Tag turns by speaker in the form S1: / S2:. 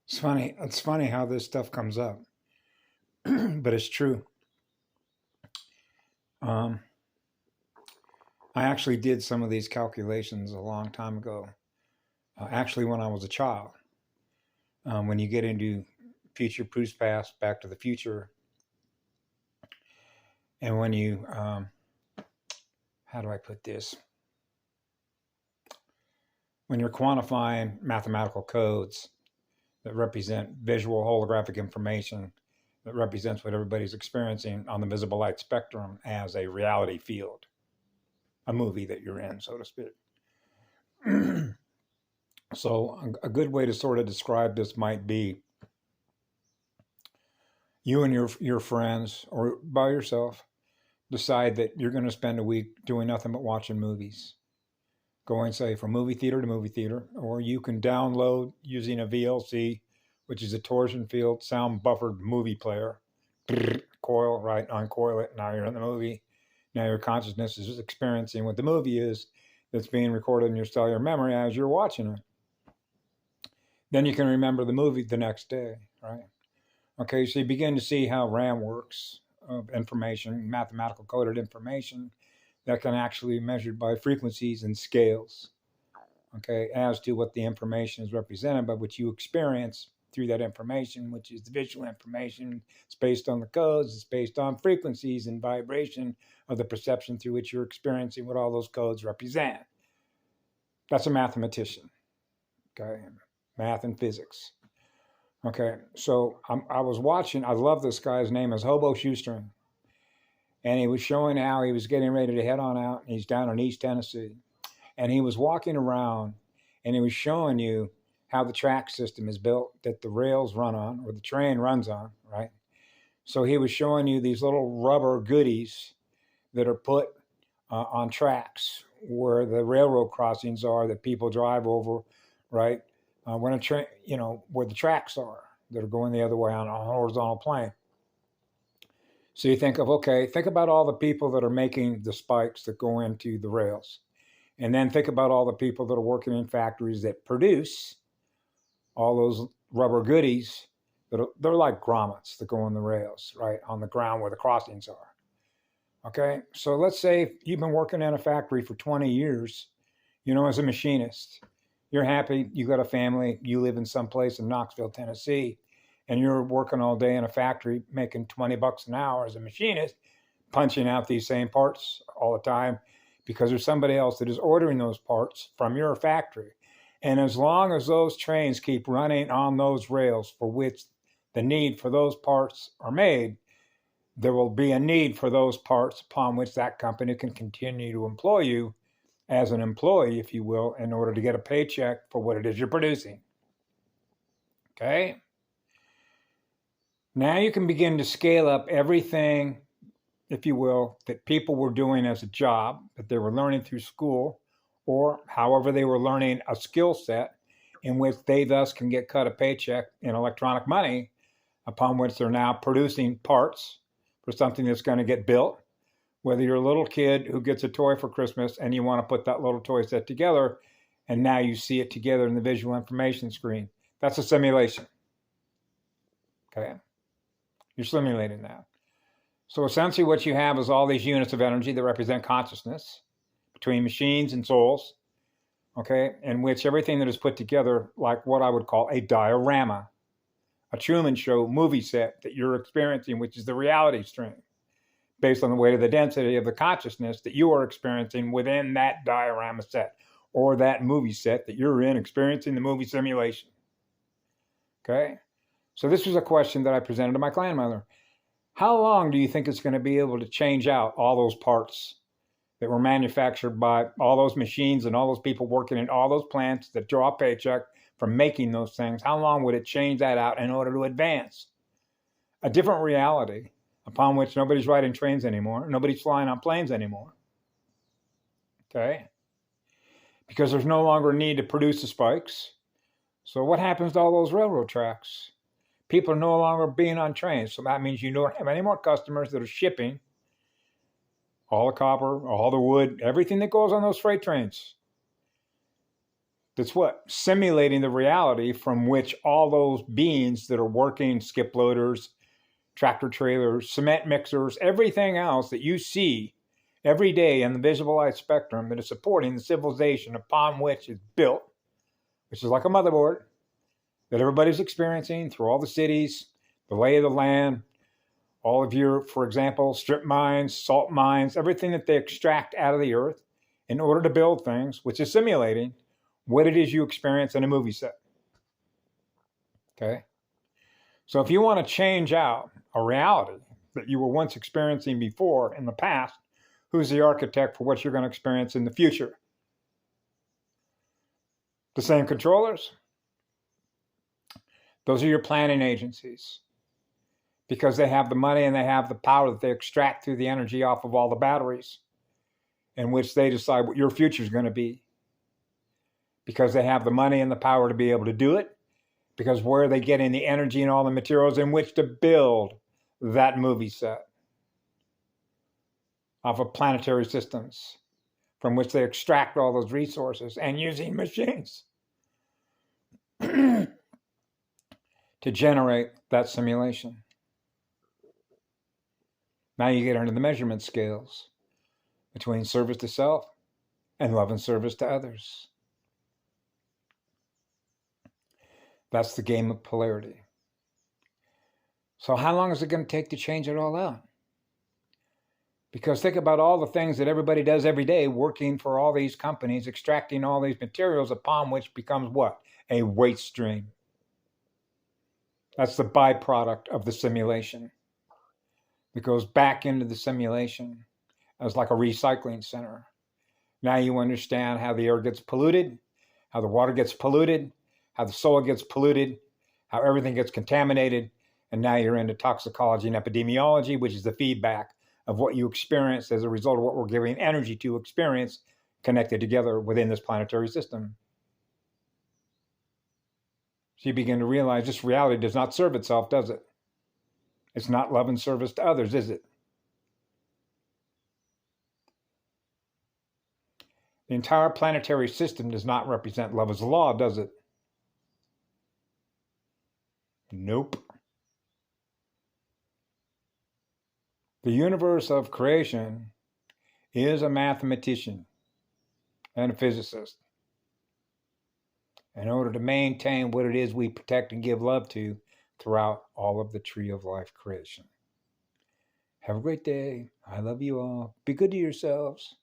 S1: It's funny. It's funny how this stuff comes up, but it's true. Um, I actually did some of these calculations a long time ago. Actually, when I was a child, when you get into Future Proofs Past, Back to the Future, and when you, how do I put this? When you're quantifying mathematical codes that represent visual holographic information that represents what everybody's experiencing on the visible light spectrum as a reality field, a movie that you're in, so to speak. So a good way to sort of describe this might be you and your friends or by yourself decide that you're going to spend a week doing nothing but watching movies. Going, say, from movie theater to movie theater, or you can download using a VLC, which is a torsion field sound buffered movie player. Coil, right, uncoil it. Now you're in the movie. Now your consciousness is experiencing what the movie is that's being recorded in your cellular memory as you're watching it. Then you can remember the movie the next day, right? Okay, so you begin to see how RAM works of information, mathematical coded information that can actually be measured by frequencies and scales, okay, as to what the information is represented by what you experience through that information, which is the visual information. It's based on the codes, it's based on frequencies and vibration of the perception through which you're experiencing what all those codes represent. That's a mathematician, okay, math and physics. Okay, so I was watching, I love this guy, his name is Hobo Shoestring. And he was showing how he was getting ready to head on out. And he's down in East Tennessee. And he was walking around and he was showing you how the track system is built that the rails run on or the train runs on, right? So he was showing you these little rubber goodies that are put on tracks where the railroad crossings are that people drive over, right? When a train, where the tracks are that are going the other way on a horizontal plane. So you think about all the people that are making the spikes that go into the rails. And then think about all the people that are working in factories that produce all those rubber goodies they're like grommets that go on the rails, right, on the ground where the crossings are. Okay, so let's say you've been working in a factory for 20 years, as a machinist. You're happy, you got a family, you live in some place in Knoxville, Tennessee, and you're working all day in a factory making $20 an hour as a machinist, punching out these same parts all the time because there's somebody else that is ordering those parts from your factory. And as long as those trains keep running on those rails for which the need for those parts are made, there will be a need for those parts upon which that company can continue to employ you as an employee, if you will, in order to get a paycheck for what it is you're producing. Okay? Now you can begin to scale up everything, if you will, that people were doing as a job, that they were learning through school, or however they were learning a skill set in which they thus can get cut a paycheck in electronic money, upon which they're now producing parts for something that's going to get built. Whether you're a little kid who gets a toy for Christmas and you want to put that little toy set together, and now you see it together in the visual information screen. That's a simulation. Okay? You're simulating that. So essentially what you have is all these units of energy that represent consciousness between machines and souls, okay, in which everything that is put together like what I would call a diorama, a Truman Show movie set that you're experiencing, which is the reality stream, based on the weight of the density of the consciousness that you are experiencing within that diorama set or that movie set that you're in, experiencing the movie simulation. Okay? So this was a question that I presented to my grandmother. How long do you think it's going to be able to change out all those parts that were manufactured by all those machines and all those people working in all those plants that draw a paycheck from making those things? How long would it change that out in order to advance a different reality upon which nobody's riding trains anymore, nobody's flying on planes anymore? Okay? Because there's no longer a need to produce the spikes. So what happens to all those railroad tracks? People are no longer being on trains. So that means you don't have any more customers that are shipping all the copper, all the wood, everything that goes on those freight trains. that's what? Simulating the reality from which all those beings that are working, skip loaders, tractor trailers, cement mixers, everything else that you see every day in the visible light spectrum that is supporting the civilization upon which it's built, which is like a motherboard that everybody's experiencing through all the cities, the lay of the land, all of your, for example, strip mines, salt mines, everything that they extract out of the earth in order to build things, which is simulating what it is you experience in a movie set. Okay? So if you want to change out a reality that you were once experiencing before in the past, who's the architect for what you're going to experience in the future? The same controllers? Those are your planning agencies, because they have the money and they have the power that they extract through the energy off of all the batteries, in which they decide what your future is going to be, because they have the money and the power to be able to do it, because where are they getting the energy and all the materials in which to build that movie set? Off of planetary systems from which they extract all those resources, and using machines to generate that simulation. Now you get into the measurement scales between service to self and love and service to others. That's the game of polarity. So how long is it going to take to change it all out? Because think about all the things that everybody does every day, working for all these companies, extracting all these materials, upon which becomes what? A waste stream. That's the byproduct of the simulation. It goes back into the simulation as like a recycling center. Now you understand how the air gets polluted, how the water gets polluted, how the soil gets polluted, how everything gets contaminated, and now you're into toxicology and epidemiology, which is the feedback of what you experience as a result of what we're giving energy to experience, connected together within this planetary system. So you begin to realize this reality does not serve itself, does it? It's not love and service to others, is it? The entire planetary system does not represent love as a law, does it? Nope. The universe of creation is a mathematician and a physicist. In order to maintain what it is we protect and give love to throughout all of the Tree of Life creation. Have a great day. I love you all. Be good to yourselves.